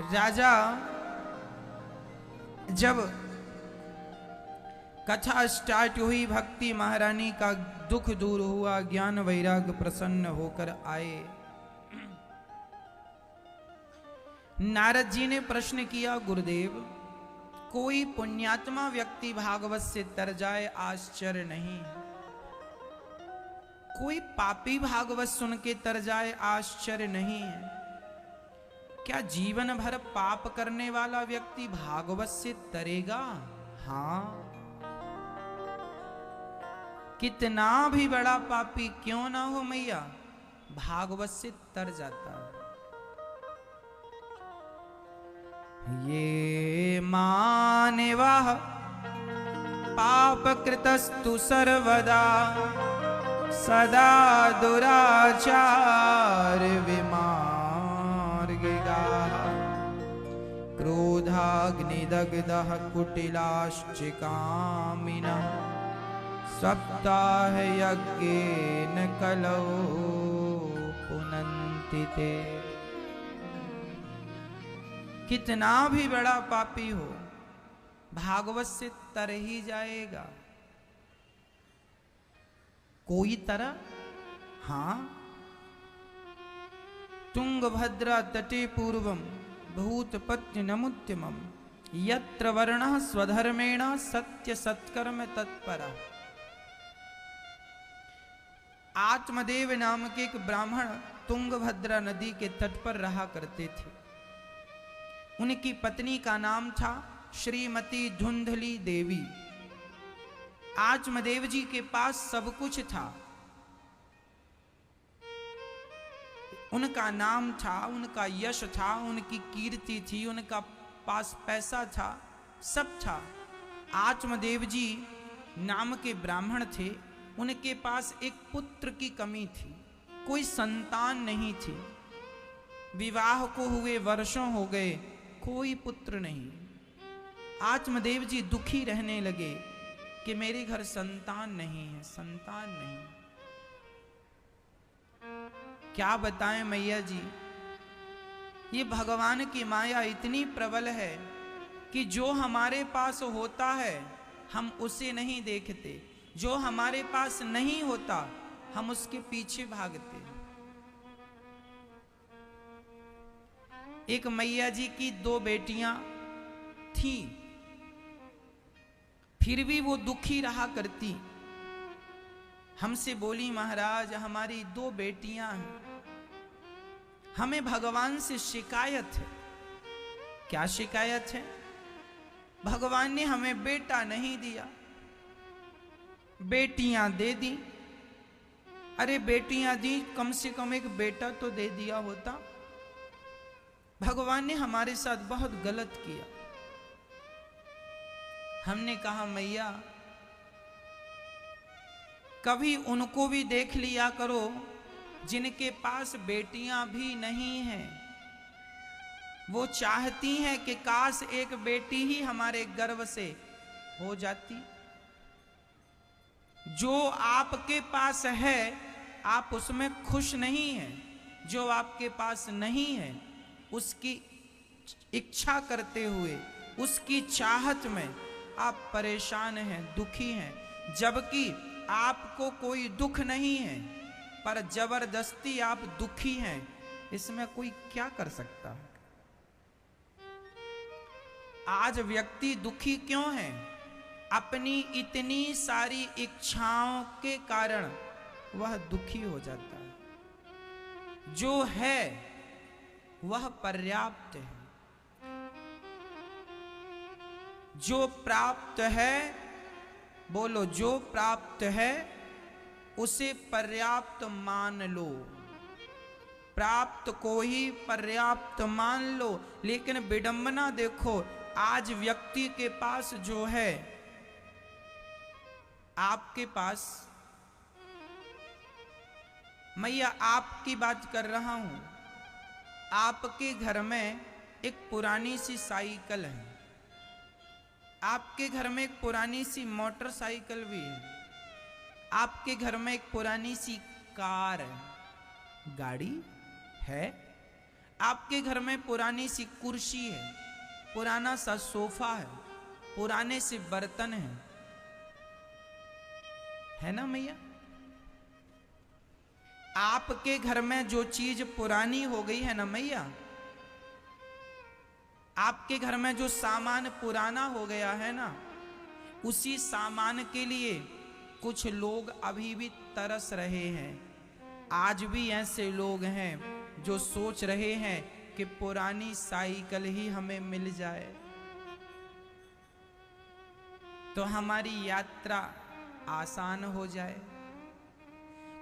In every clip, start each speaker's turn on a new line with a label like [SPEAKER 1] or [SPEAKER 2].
[SPEAKER 1] राजा जब कथा स्टार्ट हुई, भक्ति महारानी का दुख दूर हुआ, ज्ञान वैराग प्रसन्न होकर आए। नारद जी ने प्रश्न किया, गुरुदेव कोई पुण्यात्मा व्यक्ति भागवत से तर जाए आश्चर्य नहीं, कोई पापी भागवत सुन के तर जाए आश्चर्य नहीं है। क्या जीवन भर पाप करने वाला व्यक्ति भागवत से तरेगा? हाँ, कितना भी बड़ा पापी क्यों ना हो मैया, भागवत से तर जाता है। ये मानवः पाप कृतस्तु सर्वदा सदा दुराचार विमार्गिगाः क्रोधाग्निदग्धः कुटिलाश्च कामिनः सप्ताह यज्ञेन कलौ पुनन्ति ते। कितना भी बड़ा पापी हो भागवत से तर ही जाएगा। कोई तरह? हाँ, तुंगभद्रा तटे पूर्वम भूतपत्य नमुत्तमम यत्र वर्णः स्वधर्मेण सत्य सत्कर्म तत्परा। आत्मदेव नाम के एक ब्राह्मण तुंगभद्रा नदी के तट पर रहा करते थे। उनकी पत्नी का नाम था श्रीमती धुंधली देवी। आत्मदेव जी के पास सब कुछ था, उनका नाम था, उनका यश था, उनकी कीर्ति थी, उनका पास पैसा था, सब था। आत्मदेव जी नाम के ब्राह्मण थे, उनके पास एक पुत्र की कमी थी, कोई संतान नहीं थी। विवाह को हुए वर्षों हो गए, कोई पुत्र नहीं। आत्मदेव जी दुखी रहने लगे कि मेरे घर संतान नहीं है, संतान नहीं। क्या बताएं मैया जी, ये भगवान की माया इतनी प्रबल है कि जो हमारे पास होता है हम उसे नहीं देखते, जो हमारे पास नहीं होता हम उसके पीछे भागते। एक मैया जी की 2 बेटियां थीं, फिर भी वो दुखी रहा करती। हमसे बोली, महाराज हमारी 2 बेटियां हैं, हमें भगवान से शिकायत है। क्या शिकायत है? भगवान ने हमें बेटा नहीं दिया, बेटियां दे दी। अरे बेटियां दी, कम से कम एक बेटा तो दे दिया होता। भगवान ने हमारे साथ बहुत गलत किया। हमने कहा, मैया कभी उनको भी देख लिया करो जिनके पास बेटियां भी नहीं हैं। वो चाहती हैं कि काश एक बेटी ही हमारे गर्भ से हो जाती। जो आपके पास है आप उसमें खुश नहीं हैं, जो आपके पास नहीं है उसकी इच्छा करते हुए, उसकी चाहत में आप परेशान हैं, दुखी हैं। जबकि आपको कोई दुख नहीं है पर जबरदस्ती आप दुखी हैं, इसमें कोई क्या कर सकता है? आज व्यक्ति दुखी क्यों है? अपनी इतनी सारी इच्छाओं के कारण वह दुखी हो जाता है। जो है वह पर्याप्त है, जो प्राप्त है, बोलो जो प्राप्त है उसे पर्याप्त मान लो, प्राप्त को ही पर्याप्त मान लो। लेकिन विडंबना देखो, आज व्यक्ति के पास जो है, आपके पास, मैं आपकी बात कर रहा हूं, आपके घर में एक पुरानी सी साइकिल है, आपके घर में एक पुरानी सी मोटरसाइकिल भी है, आपके घर में एक पुरानी सी कार है, गाड़ी है। आपके घर में पुरानी सी कुर्सी है, पुराना सा सोफा है, पुराने से बर्तन है ना मैया? आपके घर में जो चीज पुरानी हो गई है ना मैया, आपके घर में जो सामान पुराना हो गया है ना, उसी सामान के लिए कुछ लोग अभी भी तरस रहे हैं। आज भी ऐसे लोग हैं जो सोच रहे हैं कि पुरानी साइकिल ही हमें मिल जाए तो हमारी यात्रा आसान हो जाए।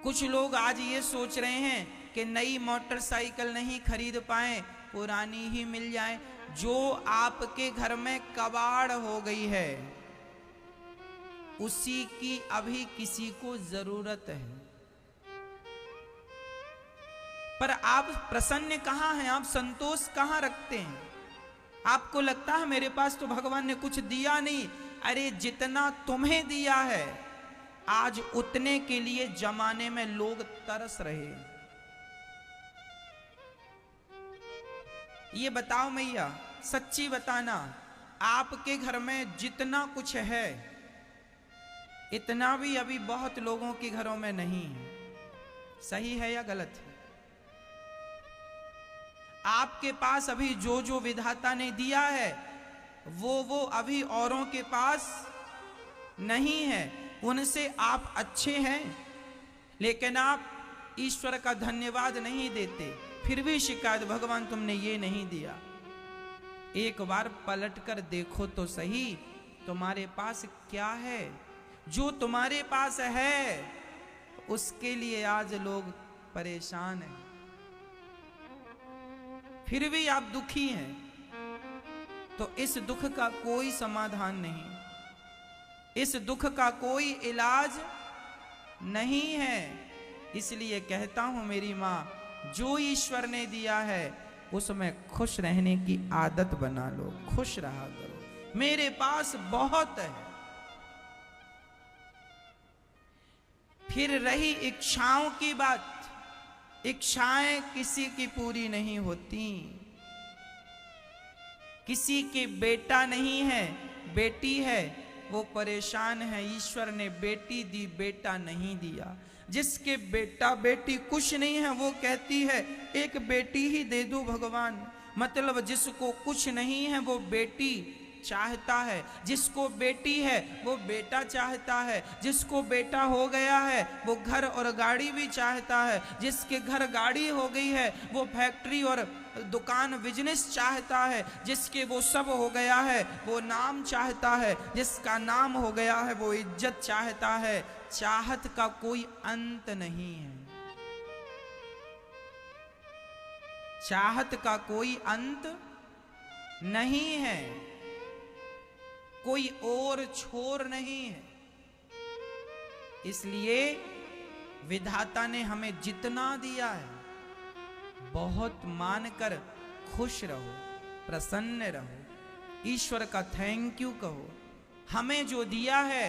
[SPEAKER 1] कुछ लोग आज ये सोच रहे हैं कि नई मोटरसाइकिल नहीं खरीद पाए, पुरानी ही मिल जाए। जो आपके घर में कबाड़ हो गई है उसी की अभी किसी को जरूरत है। पर आप प्रसन्न कहां हैं? आप संतोष कहां रखते हैं? आपको लगता है मेरे पास तो भगवान ने कुछ दिया नहीं। अरे जितना तुम्हें दिया है आज उतने के लिए जमाने में लोग तरस रहे हैं। ये बताओ मैया, सच्ची बताना, आपके घर में जितना कुछ है इतना भी अभी बहुत लोगों के घरों में नहीं है। सही है या गलत है? आपके पास अभी जो जो विधाता ने दिया है वो अभी औरों के पास नहीं है। उनसे आप अच्छे हैं लेकिन आप ईश्वर का धन्यवाद नहीं देते, फिर भी शिकायत, भगवान तुमने ये नहीं दिया। एक बार पलट कर देखो तो सही, तुम्हारे पास क्या है? जो तुम्हारे पास है उसके लिए आज लोग परेशान हैं, फिर भी आप दुखी हैं। तो इस दुख का कोई समाधान नहीं, इस दुख का कोई इलाज नहीं है। इसलिए कहता हूं मेरी मां, जो ईश्वर ने दिया है उसमें खुश रहने की आदत बना लो, खुश रहा करो। मेरे पास बहुत है। फिर रही इच्छाओं की बात, इच्छाएं किसी की पूरी नहीं होती। किसी के बेटा नहीं है, बेटी है, वो परेशान है। ईश्वर ने बेटी दी, बेटा नहीं दिया। जिसके बेटा बेटी कुछ नहीं है वो कहती है एक बेटी ही दे दो भगवान। मतलब जिसको कुछ नहीं है वो बेटी चाहता है, जिसको बेटी है वो बेटा चाहता है, जिसको बेटा हो गया है वो घर और गाड़ी भी चाहता है, जिसके घर गाड़ी हो गई है वो फैक्ट्री और दुकान बिजनेस चाहता है, जिसके वो सब हो गया है वो नाम चाहता है, जिसका नाम हो गया है वो इज्जत चाहता है। चाहत का कोई अंत नहीं है, चाहत का कोई अंत नहीं है, कोई और छोर नहीं है। इसलिए विधाता ने हमें जितना दिया है बहुत मानकर खुश रहो, प्रसन्न रहो, ईश्वर का थैंक यू कहो। हमें जो दिया है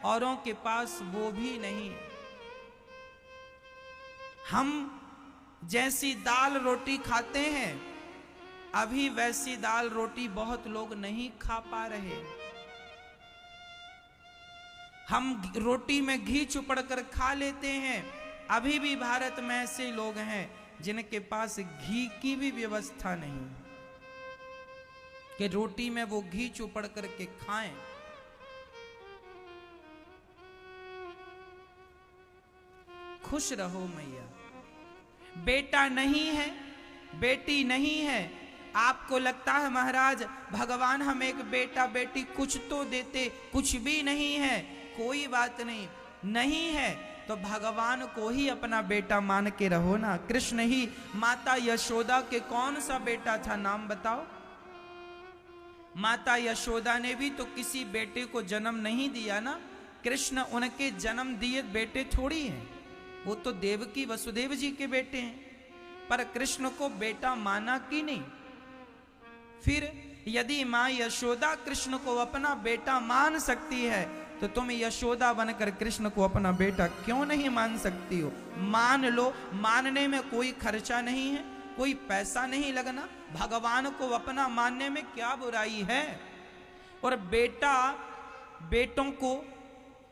[SPEAKER 1] औरों के पास वो भी नहीं है। हम जैसी दाल रोटी खाते हैं अभी वैसी दाल रोटी बहुत लोग नहीं खा पा रहे। हम रोटी में घी चुपड़ कर खा लेते हैं, अभी भी भारत में ऐसे लोग हैं जिनके पास घी की भी व्यवस्था नहीं कि रोटी में वो घी चुपड़ करके खाएं। खुश रहो मैया। बेटा नहीं है, बेटी नहीं है। आपको लगता है महाराज भगवान हमें एक बेटा बेटी कुछ तो देते, कुछ भी नहीं है। कोई बात नहीं, नहीं है तो भगवान को ही अपना बेटा मान के रहो ना। कृष्ण ही माता यशोदा के कौन सा बेटा था, नाम बताओ। माता यशोदा ने भी तो किसी बेटे को जन्म नहीं दिया ना। कृष्ण उनके जन्म दिए बेटे थोड़ी हैं, वो तो देवकी वसुदेव जी के बेटे हैं। पर कृष्ण को बेटा माना कि नहीं? फिर यदि मां यशोदा कृष्ण को अपना बेटा मान सकती है तो तुम यशोदा बनकर कृष्ण को अपना बेटा क्यों नहीं मान सकती हो? मान लो, मानने में कोई खर्चा नहीं है, कोई पैसा नहीं लगना, भगवान को अपना मानने में क्या बुराई है। और बेटा बेटों को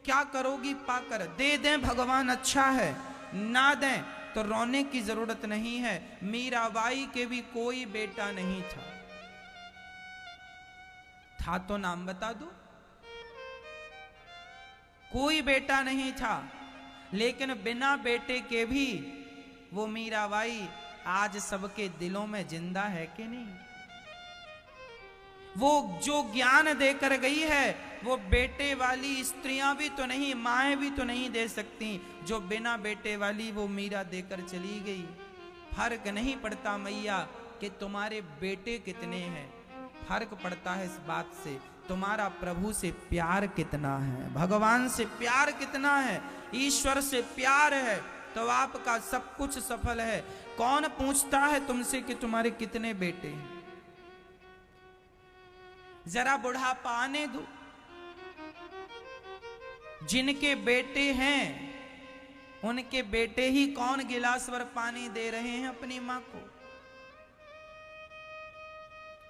[SPEAKER 1] क्या करोगी पाकर, दे दें भगवान अच्छा है, ना दें तो रोने की जरूरत नहीं है। मीराबाई के भी कोई बेटा नहीं था तो नाम बता दो, कोई बेटा नहीं था, लेकिन बिना बेटे के भी वो मीराबाई आज सबके दिलों में जिंदा है कि नहीं। वो जो ज्ञान देकर गई है वो बेटे वाली स्त्रियां भी तो नहीं, माएं भी तो नहीं दे सकती, जो बिना बेटे वाली वो मीरा देकर चली गई। फर्क नहीं पड़ता मैया कि तुम्हारे बेटे कितने हैं, फर्क पड़ता है इस बात से तुम्हारा प्रभु से प्यार कितना है, भगवान से प्यार कितना है, ईश्वर से प्यार है तो आपका सब कुछ सफल है। कौन पूछता है तुमसे कि तुम्हारे कितने बेटे हैं? जरा बुढ़ापा आने दो, जिनके बेटे हैं उनके बेटे ही कौन गिलास भर पानी दे रहे हैं अपनी मां को।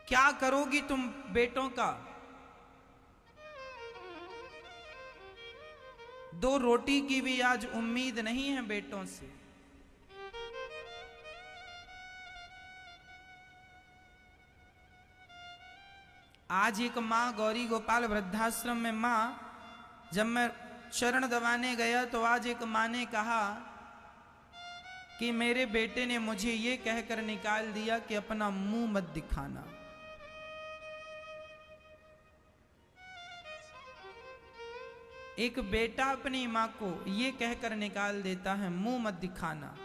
[SPEAKER 1] क्या करोगी तुम बेटों का? 2 रोटी की भी आज उम्मीद नहीं है बेटों से। आज एक माँ गौरी गोपाल वृद्धाश्रम में माँ, जब मैं शरण दबाने गया तो आज एक माँ ने कहा कि मेरे बेटे ने मुझे ये कहकर निकाल दिया कि अपना मुंह मत दिखाना। एक बेटा अपनी माँ को ये कहकर निकाल देता है मुंह मत दिखाना।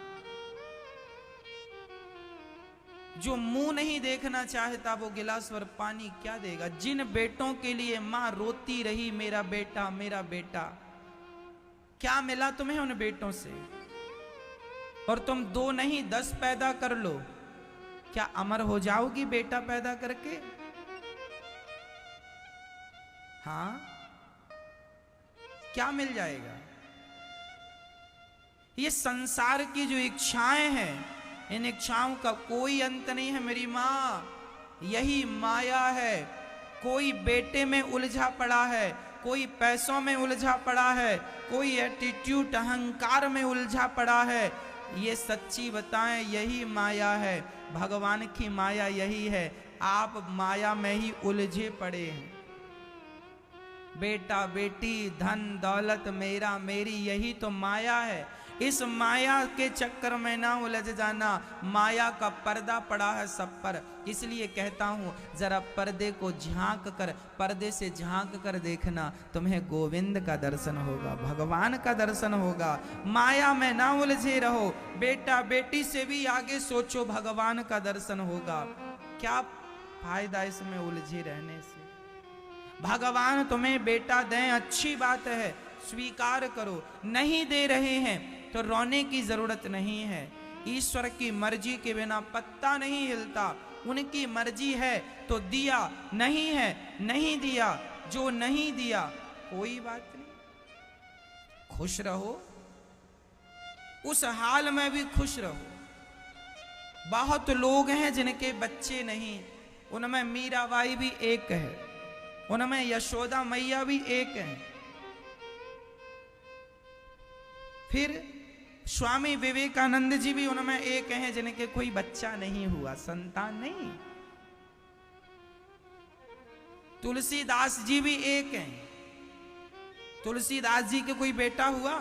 [SPEAKER 1] जो मुंह नहीं देखना चाहता वो गिलास भर पानी क्या देगा। जिन बेटों के लिए माँ रोती रही मेरा बेटा मेरा बेटा, क्या मिला तुम्हें उन बेटों से? और तुम 2 नहीं 10 पैदा कर लो, क्या अमर हो जाओगी बेटा पैदा करके? हाँ, क्या मिल जाएगा? ये संसार की जो इच्छाएं हैं, इन इच्छाओं का कोई अंत नहीं है मेरी माँ, यही माया है। कोई बेटे में उलझा पड़ा है, कोई पैसों में उलझा पड़ा है, कोई एटीट्यूड अहंकार में उलझा पड़ा है। ये सच्ची बताएं यही माया है, भगवान की माया यही है। आप माया में ही उलझे पड़े हैं। बेटा बेटी धन दौलत मेरा मेरी यही तो माया है। इस माया के चक्कर में ना उलझ जाना, माया का पर्दा पड़ा है सब पर। इसलिए कहता हूं जरा पर्दे को झांक कर, पर्दे से झांक कर देखना, तुम्हें गोविंद का दर्शन होगा, भगवान का दर्शन होगा। माया में ना उलझे रहो, बेटा बेटी से भी आगे सोचो, भगवान का दर्शन होगा। क्या फायदा इसमें उलझे रहने से? भगवान तुम्हें बेटा दें अच्छी बात है, स्वीकार करो। नहीं दे रहे हैं तो रोने की जरूरत नहीं है। ईश्वर की मर्जी के बिना पत्ता नहीं हिलता। उनकी मर्जी है तो दिया, नहीं है नहीं दिया। जो नहीं दिया कोई बात नहीं, खुश रहो, उस हाल में भी खुश रहो। बहुत लोग हैं जिनके बच्चे नहीं, उनमें मीराबाई भी एक है, उनमें यशोदा मैया भी एक है। फिर स्वामी विवेकानंद जी भी उनमें एक हैं जिनके कोई बच्चा नहीं हुआ, संतान नहीं। तुलसीदास जी भी एक हैं, तुलसीदास जी के कोई बेटा हुआ?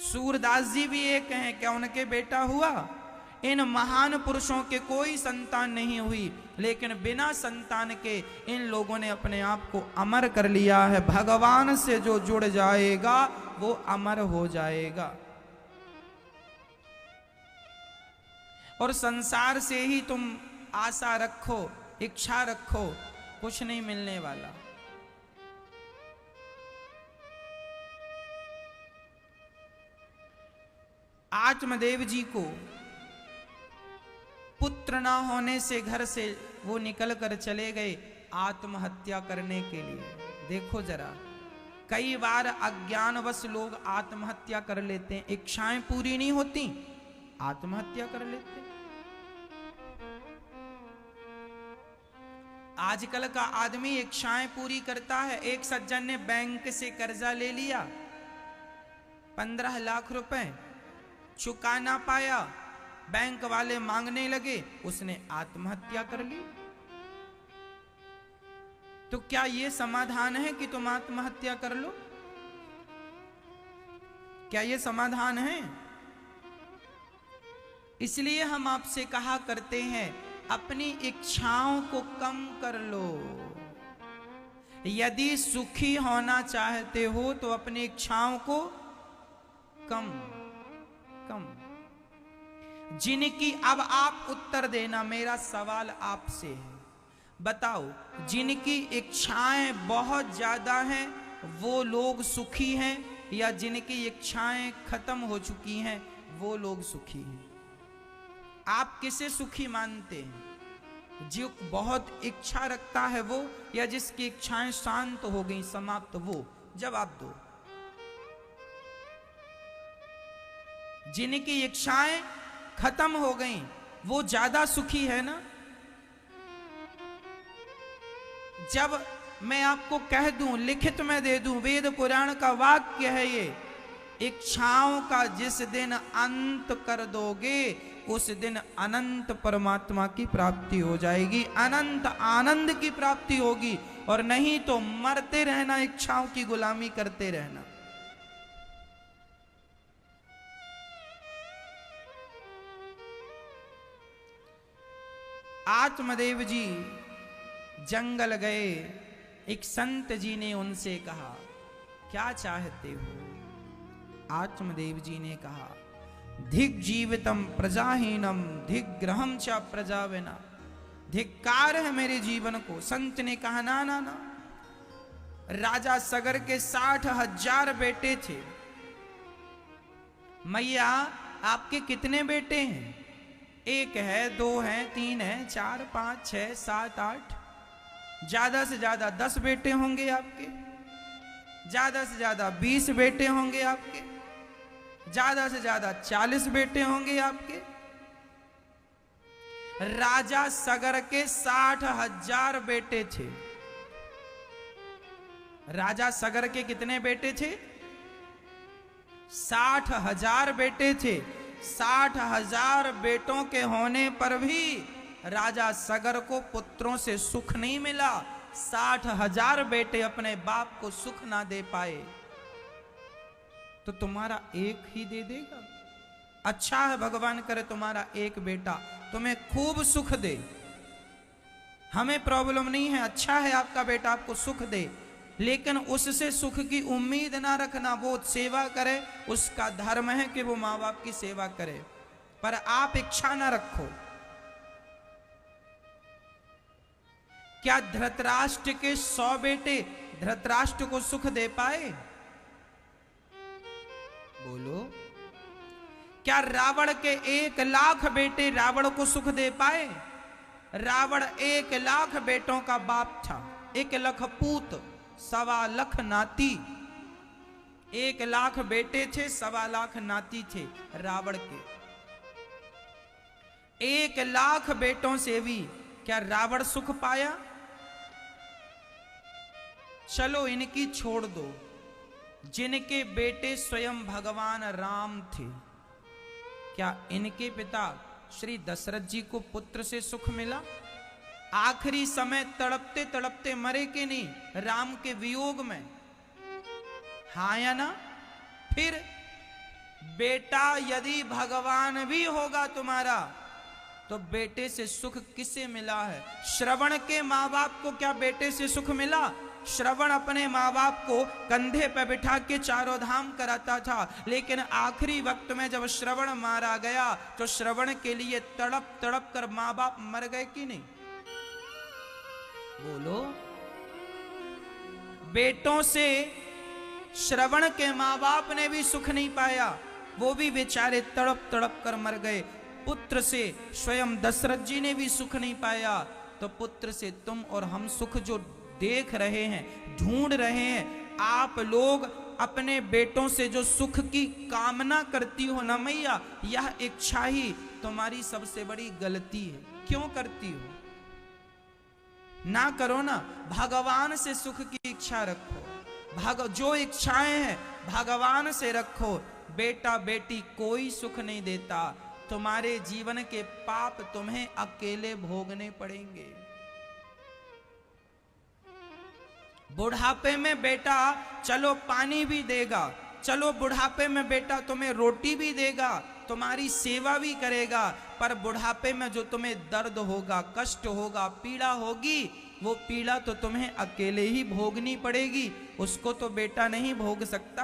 [SPEAKER 1] सूरदास जी भी एक हैं, क्या उनके बेटा हुआ? इन महान पुरुषों के कोई संतान नहीं हुई, लेकिन बिना संतान के इन लोगों ने अपने आप को अमर कर लिया है। भगवान से जो जुड़ जाएगा वो अमर हो जाएगा। और संसार से ही तुम आशा रखो, इच्छा रखो, कुछ नहीं मिलने वाला। आत्मदेव जी को पुत्र ना होने से घर से वो निकल कर चले गए आत्महत्या करने के लिए। देखो जरा, कई बार अज्ञानवश लोग आत्महत्या कर लेते हैं, इच्छाएं पूरी नहीं होती, आत्महत्या कर लेते। आजकल का आदमी इच्छाएं पूरी करता है। एक सज्जन ने बैंक से कर्जा ले लिया 15 लाख रुपए, चुका ना पाया, बैंक वाले मांगने लगे, उसने आत्महत्या कर ली। तो क्या यह समाधान है कि तुम आत्महत्या कर लो? क्या यह समाधान है? इसलिए हम आपसे कहा करते हैं, अपनी इच्छाओं को कम कर लो। यदि सुखी होना चाहते हो तो अपनी इच्छाओं को कम कम। जिनकी, अब आप उत्तर देना, मेरा सवाल आपसे है, बताओ, जिनकी इच्छाएं बहुत ज्यादा हैं वो लोग सुखी हैं, या जिनकी इच्छाएं खत्म हो चुकी हैं वो लोग सुखी हैं? आप किसे सुखी मानते हैं? जो बहुत इच्छा रखता है वो, या जिसकी इच्छाएं शांत हो गई, समाप्त, वो? जवाब दो। जिनकी इच्छाएं खत्म हो गई वो ज्यादा सुखी है ना? जब मैं आपको कह दूं, लिखित में दे दूं, वेद पुराण का वाक्य है ये, इच्छाओं का जिस दिन अंत कर दोगे उस दिन अनंत परमात्मा की प्राप्ति हो जाएगी, अनंत आनंद की प्राप्ति होगी, और नहीं तो मरते रहना, इच्छाओं की गुलामी करते रहना। आत्मदेव जी जंगल गए, एक संत जी ने उनसे कहा, क्या चाहते हो? आत्मदेव जी ने कहा, धिक जीवितम प्रजाहीनम धिग्रहम च प्रजाविना। धिक्कार है मेरे जीवन को। संत ने कहा, ना ना ना, राजा सगर के 60,000 बेटे थे। मैया आपके कितने बेटे हैं? 1 है, 2 है, 3 है, 4, 5, 6, 7, 8, ज्यादा से ज्यादा 10 बेटे होंगे आपके, ज्यादा से ज्यादा 20 बेटे होंगे आपके, ज्यादा से ज्यादा 40 बेटे होंगे आपके। राजा सगर के 60,000 बेटे थे। राजा सगर के कितने बेटे थे? 60,000 बेटे थे। 60,000 बेटों के होने पर भी राजा सगर को पुत्रों से सुख नहीं मिला। 60,000 बेटे अपने बाप को सुख ना दे पाए, तो तुम्हारा एक ही दे देगा? अच्छा है, भगवान करे तुम्हारा एक बेटा तुम्हें खूब सुख दे, हमें प्रॉब्लम नहीं है। अच्छा है आपका बेटा आपको सुख दे, लेकिन उससे सुख की उम्मीद ना रखना। वो सेवा करे, उसका धर्म है कि वो माँ बाप की सेवा करे, पर आप इच्छा ना रखो। क्या धृतराष्ट्र के 100 बेटे धृतराष्ट्र को सुख दे पाए? बोलो। क्या रावण के 1 लाख बेटे रावण को सुख दे पाए? रावण 1 लाख बेटों का बाप था। 1 लाख पूत, 1.25 लाख नाती। 1 लाख बेटे थे, 1.25 लाख नाती थे रावण के। 1 लाख बेटों से भी क्या रावण सुख पाया? चलो इनकी छोड़ दो, जिनके बेटे स्वयं भगवान राम थे, क्या इनके पिता श्री दशरथ जी को पुत्र से सुख मिला? आखिरी समय तड़पते तड़पते मरे कि नहीं राम के वियोग में? हाँ या ना? फिर बेटा यदि भगवान भी होगा तुम्हारा, तो बेटे से सुख किसे मिला है? श्रवण के माँ बाप को क्या बेटे से सुख मिला? श्रवण अपने माँ बाप को कंधे पर बिठा के चारों धाम कराता था, लेकिन आखिरी वक्त में जब श्रवण मारा गया तो श्रवण के लिए तड़प तड़प कर माँ बाप मर गए कि नहीं? बोलो। बेटों से श्रवण के माँ बाप ने भी सुख नहीं पाया, वो भी बेचारे तड़प तड़प कर मर गए। पुत्र से स्वयं दशरथ जी ने भी सुख नहीं पाया, तो पुत्र से तुम और हम सुख जो देख रहे हैं, ढूंढ रहे हैं, आप लोग अपने बेटों से जो सुख की कामना करती हो ना मैया, यह इच्छा ही तुम्हारी सबसे बड़ी गलती है। क्यों करती हो? ना करो ना, भगवान से सुख की इच्छा रखो। जो इच्छाएं हैं भगवान से रखो। बेटा बेटी कोई सुख नहीं देता, तुम्हारे जीवन के पाप तुम्हें अकेले भोगने पड़ेंगे। बुढ़ापे में बेटा चलो पानी भी देगा, चलो बुढ़ापे में बेटा तुम्हें रोटी भी देगा, तुम्हारी सेवा भी करेगा, पर बुढ़ापे में जो तुम्हें दर्द होगा, कष्ट होगा, पीड़ा होगी, वो पीड़ा तो तुम्हें अकेले ही भोगनी पड़ेगी, उसको तो बेटा नहीं भोग सकता।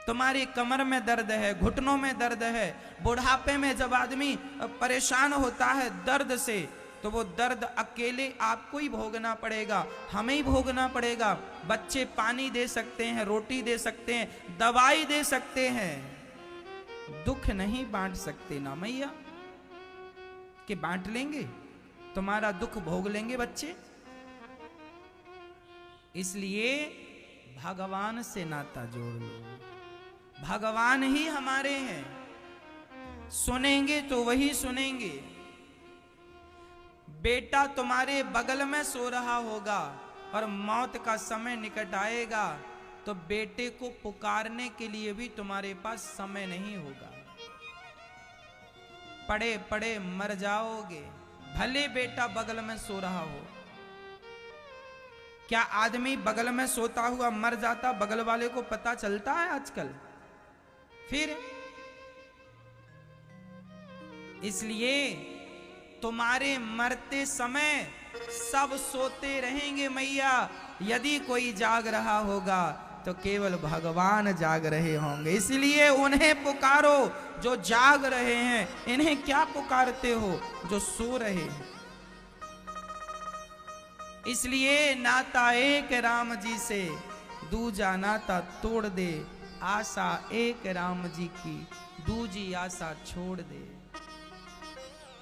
[SPEAKER 1] तुम्हारी कमर में दर्द है, घुटनों में दर्द है, बुढ़ापे में जब आदमी परेशान होता है दर्द से, तो वो दर्द अकेले आपको ही भोगना पड़ेगा, हमें ही भोगना पड़ेगा। बच्चे पानी दे सकते हैं, रोटी दे सकते हैं, दवाई दे सकते हैं, दुख नहीं बांट सकते ना मैया। कि बांट लेंगे, तुम्हारा दुख भोग लेंगे बच्चे। इसलिए भगवान से नाता जोड़ लो। भगवान ही हमारे हैं, सुनेंगे तो वही सुनेंगे। बेटा तुम्हारे बगल में सो रहा होगा और मौत का समय निकट आएगा, तो बेटे को पुकारने के लिए भी तुम्हारे पास समय नहीं होगा। पड़े पड़े मर जाओगे, भले बेटा बगल में सो रहा हो। क्या आदमी बगल में सोता हुआ मर जाता बगल वाले को पता चलता है आजकल? फिर इसलिए तुम्हारे मरते समय सब सोते रहेंगे मैया। यदि कोई जाग रहा होगा तो केवल भगवान जाग रहे होंगे। इसलिए उन्हें पुकारो जो जाग रहे हैं। इन्हें क्या पुकारते हो जो सो रहे हैं? इसलिए नाता एक राम जी से, दूजा नाता तोड़ दे। आशा एक राम जी की, दूजी आशा छोड़ दे।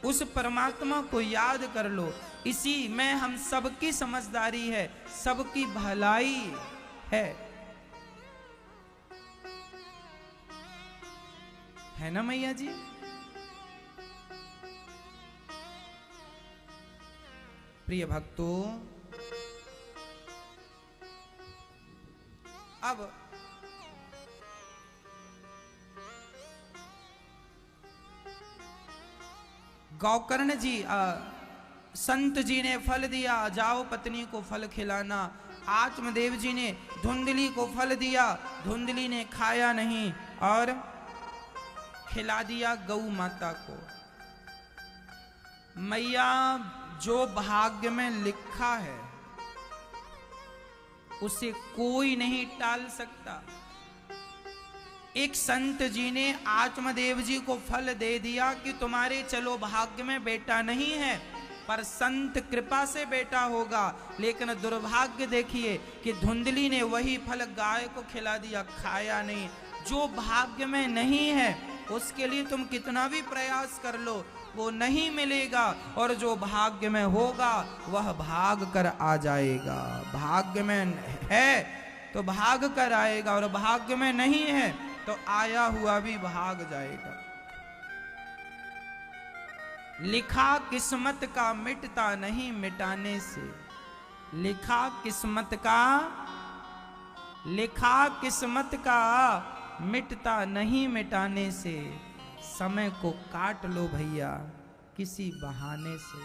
[SPEAKER 1] उस परमात्मा को याद कर लो। इसी में हम सबकी समझदारी है, सबकी भलाई है ना मैया जी? प्रिय भक्तों, अब गौकर्ण जी, संत जी ने फल दिया, जाओ पत्नी को फल खिलाना। आत्मदेव जी ने धुंधली को फल दिया, धुंधली ने खाया नहीं और खिला दिया गौ माता को। मैया, जो भाग्य में लिखा है उसे कोई नहीं टाल सकता। एक संत जी ने आत्मदेव जी को फल दे दिया कि तुम्हारे चलो भाग्य में बेटा नहीं है, पर संत कृपा से बेटा होगा। लेकिन दुर्भाग्य देखिए कि धुंधली ने वही फल गाय को खिला दिया, खाया नहीं। जो भाग्य में नहीं है उसके लिए तुम कितना भी प्रयास कर लो वो नहीं मिलेगा, और जो भाग्य में होगा वह भाग कर आ जाएगा। भाग्य में है तो भाग कर आएगा, और भाग्य में नहीं है तो आया हुआ भी भाग जाएगा। लिखा किस्मत का मिटता नहीं मिटाने से। लिखा किस्मत का मिटता नहीं मिटाने से। समय को काट लो भैया किसी बहाने से।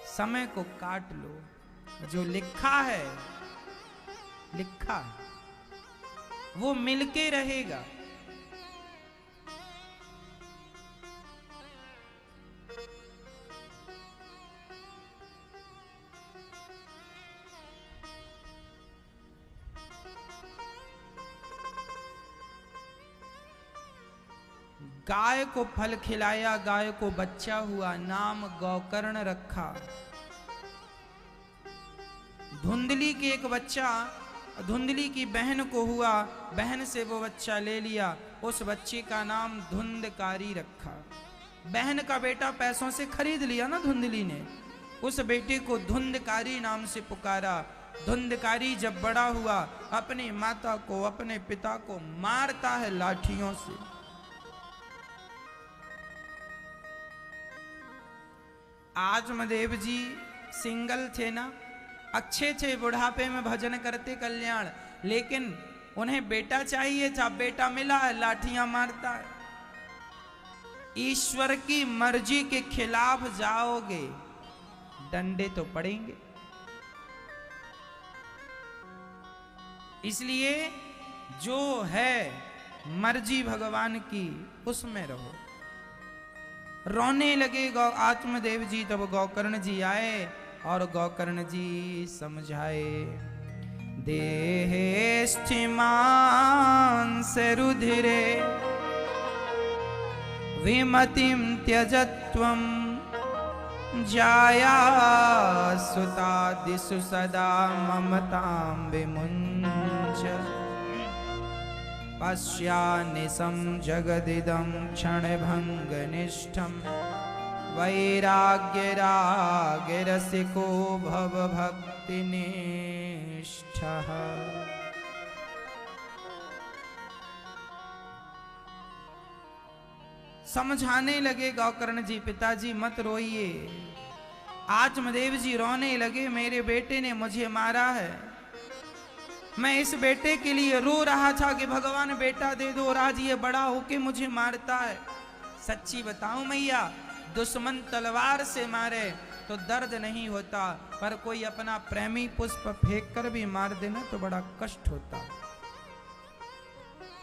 [SPEAKER 1] समय को काट लो। जो लिखा है वो मिलके रहेगा। गाय को फल खिलाया, गाय को बच्चा हुआ, नाम गौकर्ण रखा। धुंधली के एक बच्चा धुंधली की बहन को हुआ, बहन से वो बच्चा ले लिया, उस बच्चे का नाम धुंधकारी रखा। बहन का बेटा पैसों से खरीद लिया ना धुंधली ने, उस बेटे को धुंधकारी नाम से पुकारा। धुंधकारी जब बड़ा हुआ, अपनी माता को, अपने पिता को मारता है लाठियों से। आत्मदेव जी सिंगल थे ना, अच्छे थे, बुढ़ापे में भजन करते कल्याण, लेकिन उन्हें बेटा चाहिए था, बेटा मिला है, लाठियां मारता है। ईश्वर की मर्जी के खिलाफ जाओगे, डंडे तो पड़ेंगे। इसलिए जो है मर्जी भगवान की, उसमें रहो। रोने लगे गौ आत्मदेव जी, तब गौकर्ण जी आए और गौकर्ण जी समझाए। देहे स्थिमान से रुधिरे विमतिम त्यजत्वम जाया सुतादिषु सदा ममतां विमुञ्च। पश्यानिशं जगदिदं क्षणभङ्गनिष्ठं वैराग्यरागरसिको भवभक्तिनिष्ठः। समझाने लगे गौकर्ण जी, पिताजी मत रोइए। आत्मदेव जी रोने लगे, मेरे बेटे ने मुझे मारा है, मैं इस बेटे के लिए रो रहा था कि भगवान बेटा दे दो, और आज ये बड़ा होके मुझे मारता है। सच्ची बताऊं मैया, दुश्मन तलवार से मारे तो दर्द नहीं होता, पर कोई अपना प्रेमी पुष्प फेंक कर भी मार देना तो बड़ा कष्ट होता।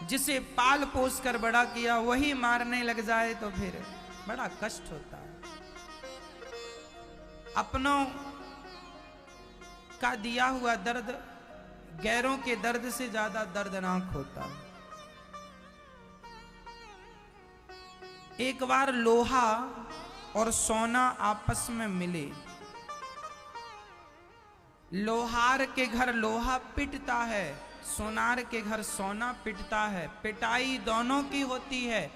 [SPEAKER 1] जिसे पाल पोस कर बड़ा किया वही मारने लग जाए तो फिर बड़ा कष्ट होता है। अपनों का दिया हुआ दर्द गैरों के दर्द से ज्यादा दर्दनाक होता है। एक बार लोहा और सोना आपस में मिले। लोहार के घर लोहा पिटता है, सोनार के घर सोना पिटता है, पिटाई दोनों की होती है।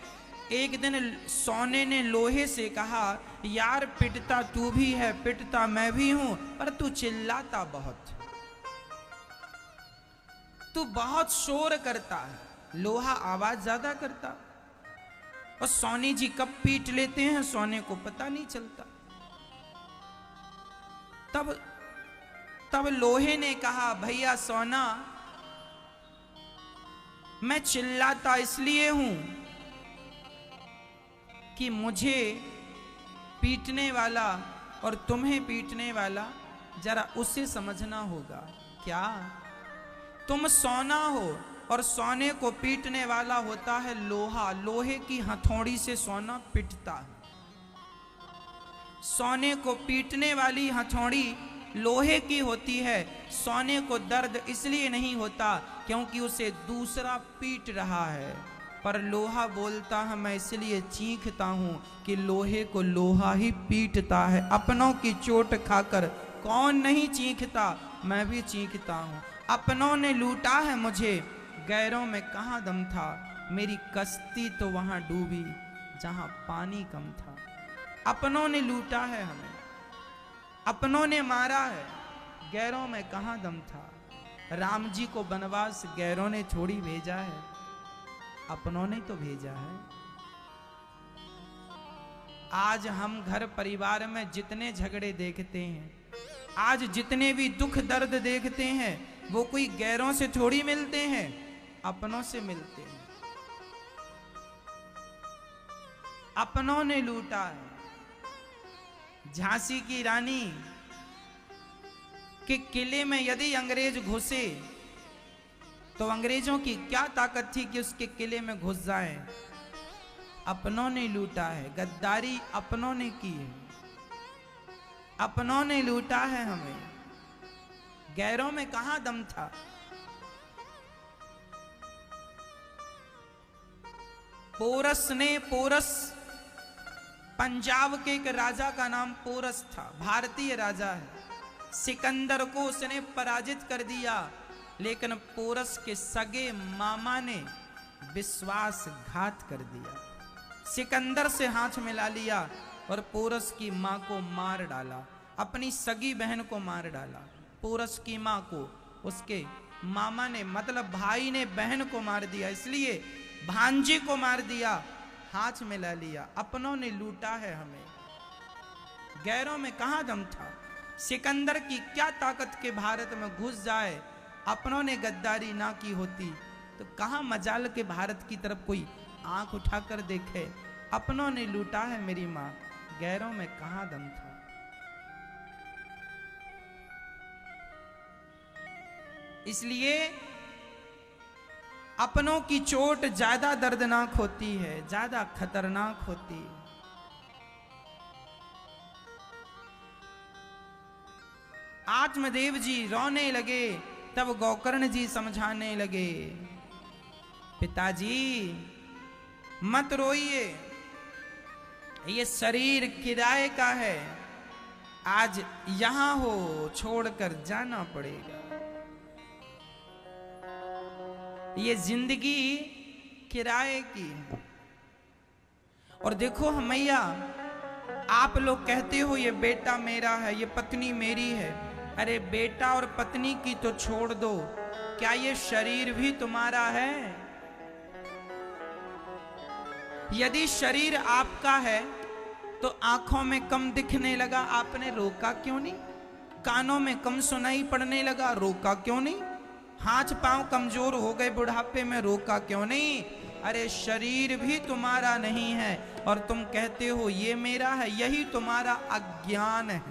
[SPEAKER 1] एक दिन सोने ने लोहे से कहा, यार पिटता तू भी है, पिटता मैं भी हूं, पर तू चिल्लाता बहुत, तू बहुत शोर करता है। लोहा आवाज ज्यादा करता, और सोनी जी कब पीट लेते हैं सोने को पता नहीं चलता। तब लोहे ने कहा, भैया सोना, मैं चिल्लाता इसलिए हूं कि मुझे पीटने वाला और तुम्हें पीटने वाला जरा उसे समझना होगा। क्या तुम सोना हो और सोने को पीटने वाला होता है लोहा, लोहे की हथौड़ी से सोना पिटता है। सोने को पीटने वाली हथौड़ी लोहे की होती है। सोने को दर्द इसलिए नहीं होता क्योंकि उसे दूसरा पीट रहा है, पर लोहा बोलता है मैं इसलिए चीखता हूं कि लोहे को लोहा ही पीटता है। अपनों की चोट खाकर कौन नहीं चीखता, मैं भी चीखता हूं। अपनों ने लूटा है मुझे, गैरों में कहां दम था। मेरी कश्ती तो वहां डूबी जहां पानी कम था। अपनों ने लूटा है हमें, अपनों ने मारा है, गैरों में कहां दम था। राम जी को वनवास गैरों ने थोड़ी भेजा है, अपनों ने तो भेजा है। आज हम घर परिवार में जितने झगड़े देखते हैं, आज जितने भी दुख दर्द देखते हैं, वो कोई गैरों से थोड़ी मिलते हैं, अपनों से मिलते हैं। अपनों ने लूटा है। झांसी की रानी के किले में यदि अंग्रेज घुसे तो अंग्रेजों की क्या ताकत थी कि उसके किले में घुस जाएं। अपनों ने लूटा है, गद्दारी अपनों ने की है, अपनों ने लूटा है हमें, गैरों में कहां दम था। पोरस पंजाब के एक राजा का नाम पोरस था, भारतीय राजा है। सिकंदर को उसने पराजित कर दिया, लेकिन पोरस के सगे मामा ने विश्वासघात कर दिया। सिकंदर से हाथ मिला लिया और पोरस की मां को मार डाला, अपनी सगी बहन को मार डाला। पोरस की मां को उसके मामा ने मतलब भाई ने बहन को मार दिया, इसलिए भांजे को मार दिया, हाथ में ला लिया। अपनों ने लूटा है हमें, गैरों में कहां दम था। सिकंदर की क्या ताकत के भारत में घुस जाए, अपनों ने गद्दारी ना की होती तो कहां मजाल के भारत की तरफ कोई आंख उठाकर देखे। अपनों ने लूटा है मेरी मां, गैरों में कहां दम था। इसलिए अपनों की चोट ज्यादा दर्दनाक होती है, ज्यादा खतरनाक होती है। आत्मदेव जी रोने लगे, तब गोकर्ण जी समझाने लगे, पिताजी मत रोइए, ये शरीर किराए का है, आज यहां हो छोड़कर जाना पड़ेगा। ये जिंदगी किराए की। और देखो मैया, आप लोग कहते हो ये बेटा मेरा है, ये पत्नी मेरी है। अरे बेटा और पत्नी की तो छोड़ दो, क्या ये शरीर भी तुम्हारा है? यदि शरीर आपका है तो आंखों में कम दिखने लगा, आपने रोका क्यों नहीं? कानों में कम सुनाई पड़ने लगा, रोका क्यों नहीं? हाथ पांव कमजोर हो गए बुढ़ापे में, रोका क्यों नहीं? अरे शरीर भी तुम्हारा नहीं है और तुम कहते हो ये मेरा है, यही तुम्हारा अज्ञान है।